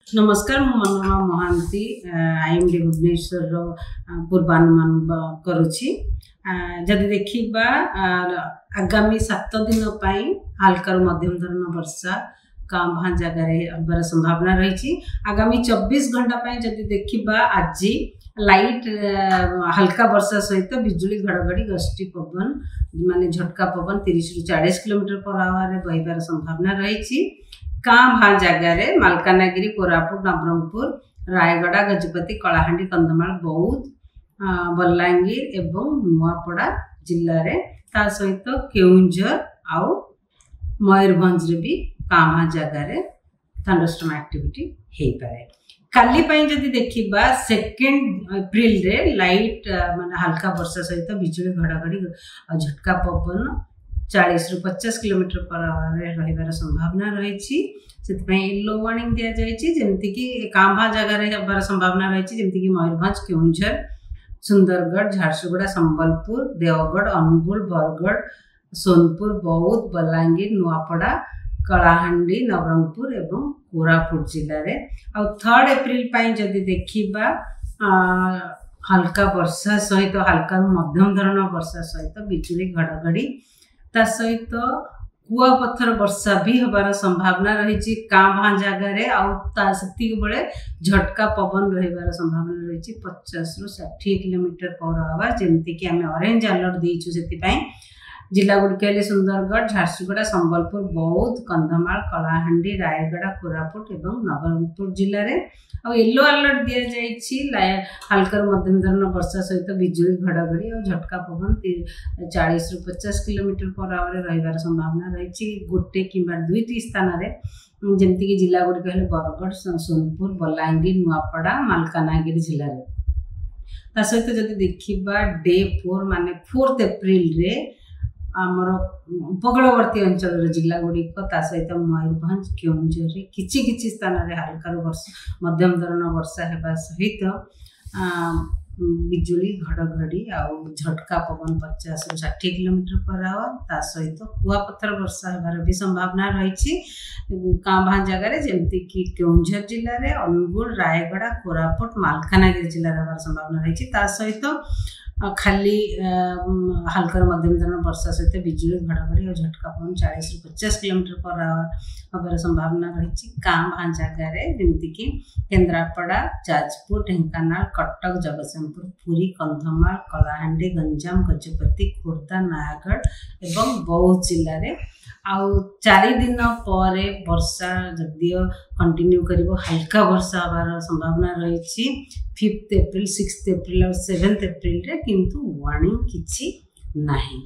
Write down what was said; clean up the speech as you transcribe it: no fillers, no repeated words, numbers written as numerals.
नमस्कार, मु मनोरमा महांती आईएमडी भुवनेश्वर पूर्वानुमान करुछि। जदि देखिबा आगामी 7 दिन हल्का मध्यम धरण वर्षा कां जगार हबार संभावना रही। आगामी 24 घंटा जदि देखिबा आज लाइट हल्का वर्षा सहित बिजुली घड़घड़ी गष्टी पवन माने झटका पवन 30 ରୁ 40 किलोमीटर पर आवर बहिबार संभावना रही। कां जगार मालकानगिरी, कोरापुट, नवरंगपुर, रायगड़ा, गजपति, कलाहांडी, कंधमाल, बौद्ध, बलांगीर एवं नुआपड़ा जिले में ता सहित केउंझर आउ मयूरभंज रे भी कां जगार थंडरस्टॉर्म एक्टिविटी हो पाए। काली जदि देखिबा 2 एप्रिल रे लाइट माने हल्का वर्षा सहित बिजुली घड़घड़ी झटका पवन 40 ରୁ 50 किलोमीटर पर आवर रहिबार संभावना रही। येलो वार्निंग दिया जायछि, जेमति कि कांभा जगह रे हबार संभावना रही, जेमति कि मयूरभंज, केउंझर, सुंदरगढ़, झारसुगुड़ा, संबलपुर, देवगढ़, अनुगुल, बरगढ़, सोनपुर, बौद्ध, बलांगीर, नुआपड़ा, कलाहांडी, नवरंगपुर एवं कोरापुट जिले में। आ 3 एप्रिल जदि देखिबा हल्का वर्षा सहित हल्का मध्यम धरण वर्षा सहित बिजुली घड़घड़ी ता सहित कुआपथर वर्षा भी हबार संभावना रही। कां जगार बेले झटका पवन रहिबार संभावना रही 50 ରୁ 60 किलोमीटर पर आवर। जमती कि आम ऑरेंज अलर्ट देचु से जिला गुड़िक सुंदरगढ़, झारसुगुड़ा, संबलपुर, बौद्ध, कंधमाल, कलाहांडी, रायगड़ा, कोरापुट एवं नवरंगपुर जिले में। येलो अलर्ट दि जाए हल्का मध्यम धरण वर्षा सहित बिजुली घड़घड़ी और झटका पवन 40 ରୁ 50 किलोमीटर पर आवर रहिबार संभावना रही। गोटे कि 2टी स्थान जमती कि जिला गुड़िक बरगढ़, सोनपुर, बलांगीर, नुआपड़ा, मालकानगिरी जिले में। ता सहित जदि देखिबा डे 4 माने 4 एप्रिल रे आमर उपकूलवर्ती अंचल जिला गुड़िक सहित मयूरभंज, केउंझर किछि स्थान हल्का वर्षा मध्यम धरण वर्षा होगा सहित बिजुली घड़घड़ी आउ झटका पवन 50 ରୁ 60 किलोमीटर पर आवर ता सहित कुआपथर वर्षा होबार भी संभावना रही। कां जगार जमती कि केउंझर जिले में, अनुगुल, रायगड़ा, कोरापुट, मालकानगिरी जिले में संभावना रही। ता सहित खाली हल्का मध्यम धरण वर्षा सहित बिजुली घड़घड़ी और झटका पवन 40 ରୁ 50 किलोमीटर पर हबार संभावना रही। कां जगार जमती कि केन्द्रापड़ा, जाजपुर, ढेंकानाल, कटक, जगतसिंहपुर, पुरी, कंधमाल, कलाहांडी, गंजाम, गजपति, खोर्धा, नयागढ़ एवं बौद्ध जिले में। 4 दिन पर वर्षा जदियो कंटिन्यू करिवो हल्का वर्षा हबार संभावना रही 5 एप्रिल, 6 एप्रिल और 7 एप्रिल रे, किंतु वार्निंग किछि नाही।